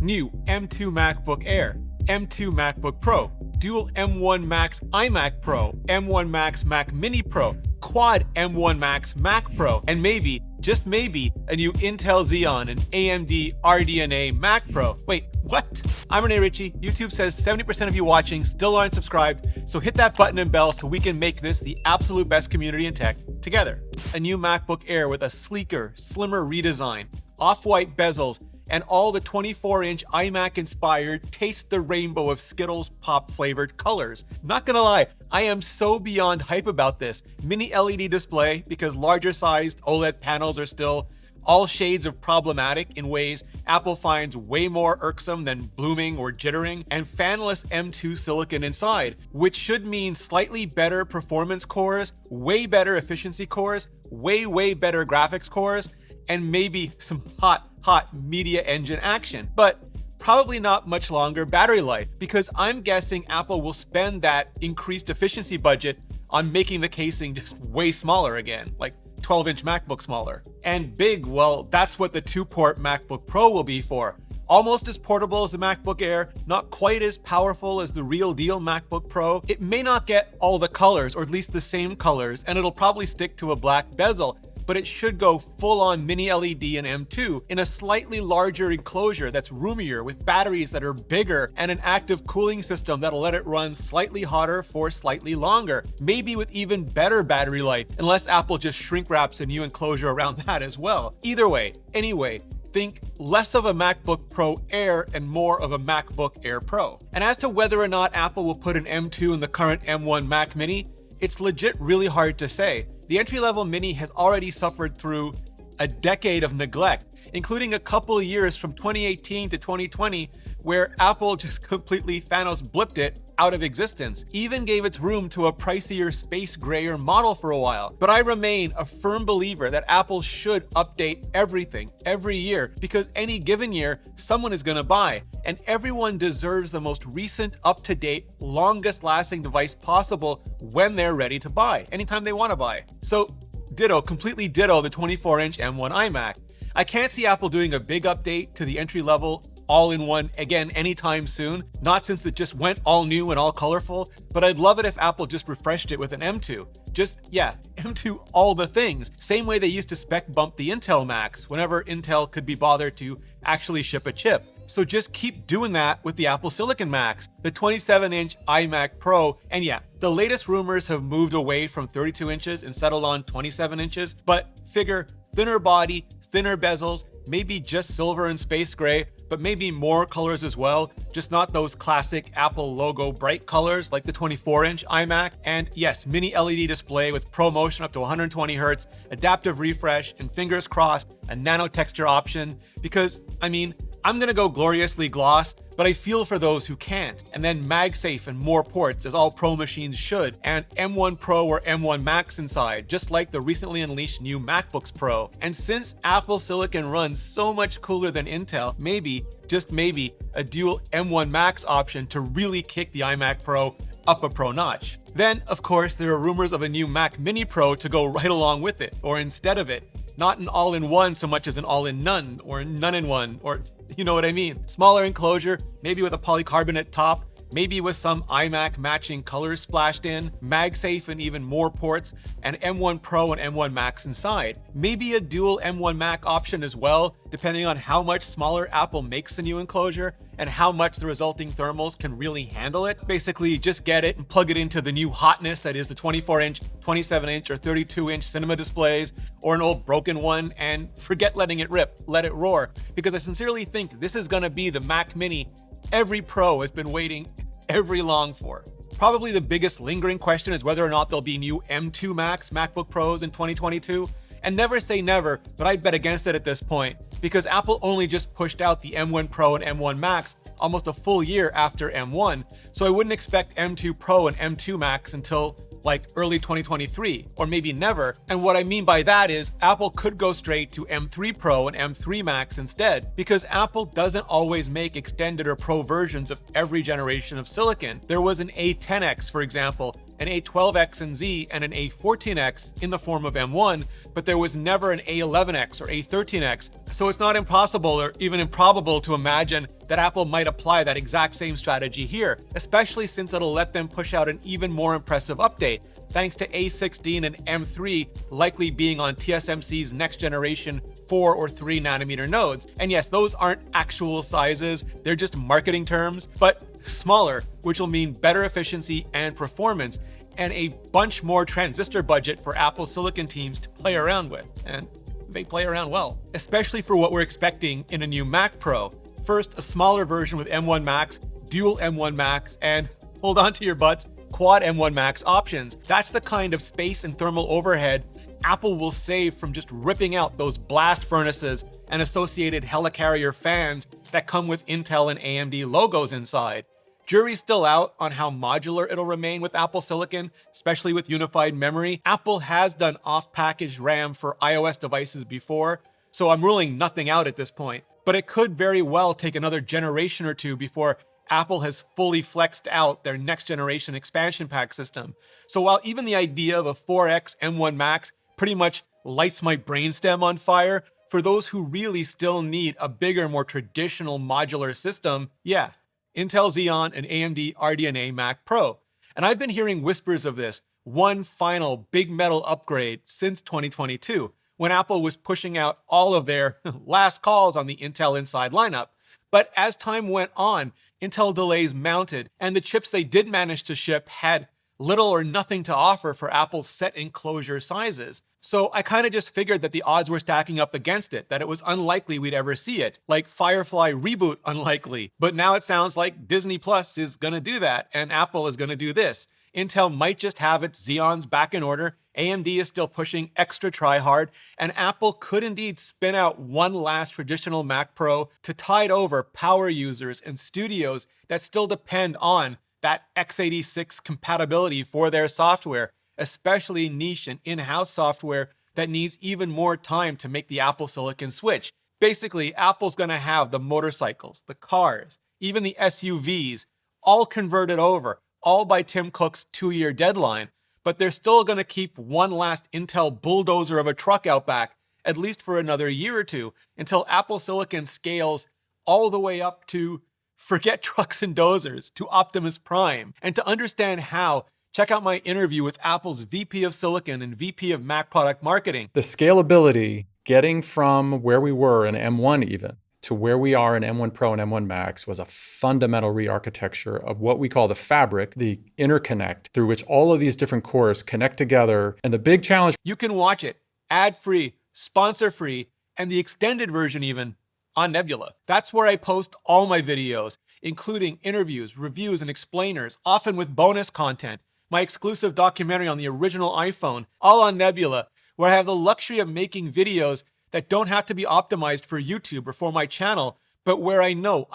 new M2 MacBook Air, M2 MacBook Pro, dual M1 Max iMac Pro, M1 Max Mac Mini Pro, quad M1 Max Mac Pro, and maybe, just maybe, a new Intel Xeon and AMD RDNA Mac Pro. Wait, what? I'm Rene Ritchie. YouTube says 70% of you watching still aren't subscribed, so hit that button and bell so we can make this the absolute best community in tech together. A new MacBook Air with a sleeker, slimmer redesign, off-white bezels, and all the 24-inch iMac-inspired taste the rainbow of Skittles pop-flavored colors. Not gonna lie, I am so beyond hype about this. Mini LED display, because larger-sized OLED panels are still all shades of problematic in ways Apple finds way more irksome than blooming or jittering, and fanless M2 silicon inside, which should mean slightly better performance cores, way better efficiency cores, way better graphics cores, and maybe some hot media engine action. But probably not much longer battery life, because I'm guessing Apple will spend that increased efficiency budget on making the casing just way smaller again, like 12-inch MacBook smaller. And big, well, that's what the 2-port MacBook Pro will be for. Almost as portable as the MacBook Air, not quite as powerful as the real deal MacBook Pro. It may not get all the colors, or at least the same colors, and it'll probably stick to a black bezel, but it should go full-on mini LED and M2 in a slightly larger enclosure that's roomier, with batteries that are bigger and an active cooling system that'll let it run slightly hotter for slightly longer, maybe with even better battery life, unless Apple just shrink wraps a new enclosure around that as well. Either way, anyway, think less of a MacBook Pro Air and more of a MacBook Air Pro. And as to whether or not Apple will put an M2 in the current M1 Mac Mini, it's legit really hard to say. The entry-level Mini has already suffered through a decade of neglect, including a couple of years from 2018 to 2020, where Apple just completely Thanos blipped it out of existence, even gave its room to a pricier space grayer model for a while. But I remain a firm believer that Apple should update everything every year, because any given year, someone is gonna buy, and everyone deserves the most recent, up-to-date, longest-lasting device possible when they're ready to buy, anytime they wanna buy. So ditto, completely ditto the 24-inch M1 iMac. I can't see Apple doing a big update to the entry-level all-in-one again anytime soon, not since it just went all new and all colorful, but I'd love it if Apple just refreshed it with an M2. Just, yeah, M2 all the things. Same way they used to spec bump the Intel Macs whenever Intel could be bothered to actually ship a chip. So just keep doing that with the Apple Silicon Macs, the 27-inch iMac Pro, and yeah, the latest rumors have moved away from 32 inches and settled on 27 inches, but figure thinner body, thinner bezels, maybe just silver and space gray, but maybe more colors as well, just not those classic Apple logo bright colors like the 24-inch iMac. And yes, mini LED display with ProMotion up to 120 Hz, adaptive refresh, and fingers crossed, a nano texture option, because, I mean, I'm gonna go gloriously gloss, but I feel for those who can't. And then MagSafe and more ports, as all Pro machines should, and M1 Pro or M1 Max inside, just like the recently unleashed new MacBooks Pro. And since Apple Silicon runs so much cooler than Intel, maybe, just maybe, a dual M1 Max option to really kick the iMac Pro up a pro notch. Then, of course, there are rumors of a new Mac Mini Pro to go right along with it, or instead of it. Not an all-in-one so much as an all-in-none, or none-in-one, or you know what I mean. Smaller enclosure, maybe with a polycarbonate top, maybe with some iMac matching colors splashed in, MagSafe and even more ports, and M1 Pro and M1 Max inside. Maybe a dual M1 Mac option as well, depending on how much smaller Apple makes the new enclosure and how much the resulting thermals can really handle it. Basically, just get it and plug it into the new hotness that is the 24-inch, 27-inch, or 32-inch cinema displays, or an old broken one, and forget letting it rip, let it roar, because I sincerely think this is gonna be the Mac Mini every Pro has been waiting every long for. Probably the biggest lingering question is whether or not there'll be new M2 Max MacBook Pros in 2022. And never say never, but I'd bet against it at this point, because Apple only just pushed out the M1 Pro and M1 Max almost a full year after M1, so I wouldn't expect M2 Pro and M2 Max until like early 2023, or maybe never. And what I mean by that is Apple could go straight to M3 Pro and M3 Max instead, because Apple doesn't always make extended or Pro versions of every generation of silicon. There was an A10X, for example, an A12X and Z and an A14X in the form of M1, but there was never an A11X or A13X. So it's not impossible or even improbable to imagine that Apple might apply that exact same strategy here, especially since it'll let them push out an even more impressive update, thanks to A16 and M3 likely being on TSMC's next generation 4 or 3 nanometer nodes. And yes, those aren't actual sizes, they're just marketing terms, but smaller, which will mean better efficiency and performance, and a bunch more transistor budget for Apple Silicon teams to play around with. And they play around well, especially for what we're expecting in a new Mac Pro. First, a smaller version with M1 Max, dual M1 Max, and hold on to your butts, quad M1 Max options. That's the kind of space and thermal overhead Apple will save from just ripping out those blast furnaces and associated helicarrier fans that come with Intel and AMD logos inside. Jury's still out on how modular it'll remain with Apple Silicon, especially with unified memory. Apple has done off-package RAM for iOS devices before, so I'm ruling nothing out at this point. But it could very well take another generation or two before Apple has fully flexed out their next generation expansion pack system. So while even the idea of a 4X M1 Max pretty much lights my brainstem on fire, for those who really still need a bigger, more traditional modular system, yeah, Intel Xeon and AMD RDNA Mac Pro. And I've been hearing whispers of this one final big metal upgrade since 2022, when Apple was pushing out all of their last calls on the Intel Inside lineup. But as time went on, Intel delays mounted, and the chips they did manage to ship had little or nothing to offer for Apple's set enclosure sizes. So I kind of just figured that the odds were stacking up against it, that it was unlikely we'd ever see it. Like Firefly reboot unlikely. But now it sounds like Disney Plus is gonna do that, and Apple is gonna do this. Intel might just have its Xeons back in order, AMD is still pushing extra try-hard, and Apple could indeed spin out one last traditional Mac Pro to tide over power users and studios that still depend on that x86 compatibility for their software, especially niche and in-house software that needs even more time to make the Apple Silicon switch. Basically, Apple's gonna have the motorcycles, the cars, even the SUVs, all converted over, all by Tim Cook's 2-year deadline, but they're still gonna keep one last Intel bulldozer of a truck out back, at least for another year or two, until Apple Silicon scales all the way up to, forget trucks and dozers, to Optimus Prime. And to understand how, check out my interview with Apple's VP of Silicon and VP of Mac Product Marketing. The scalability, getting from where we were in M1 even, to where we are in M1 Pro and M1 Max was a fundamental re-architecture of what we call the fabric, the interconnect, through which all of these different cores connect together. And the big challenge— You can watch it ad-free, sponsor-free, and the extended version even, on Nebula. That's where I post all my videos, including interviews, reviews, and explainers, often with bonus content, my exclusive documentary on the original iPhone, all on Nebula, where I have the luxury of making videos that don't have to be optimized for YouTube or for my channel, but where I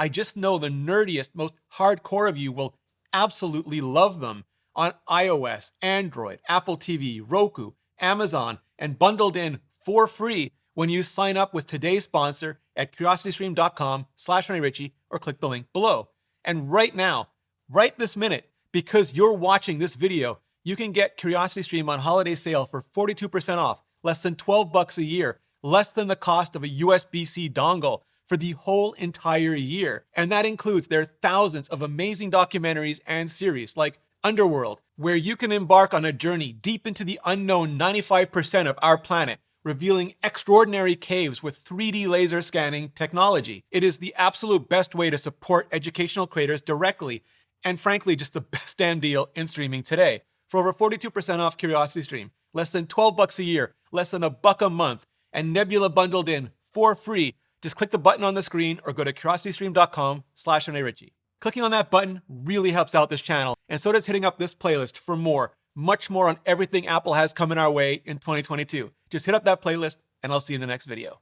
just know the nerdiest, most hardcore of you will absolutely love them on iOS, Android, Apple TV, Roku, Amazon, and bundled in for free when you sign up with today's sponsor at curiositystream.com/Ritchie or click the link below. And right now, right this minute, because you're watching this video, you can get CuriosityStream on holiday sale for 42% off, less than $12 a year, less than the cost of a USB-C dongle for the whole entire year. And that includes their thousands of amazing documentaries and series like Underworld, where you can embark on a journey deep into the unknown 95% of our planet, revealing extraordinary caves with 3D laser scanning technology. It is the absolute best way to support educational creators directly, and frankly, just the best damn deal in streaming today. For over 42% off CuriosityStream, less than $12 a year, less than $1 a month, and Nebula bundled in for free. Just click the button on the screen or go to curiositystream.com/Ritchie. Clicking on that button really helps out this channel, and so does hitting up this playlist for more, much more on everything Apple has coming our way in 2022. Just hit up that playlist, and I'll see you in the next video.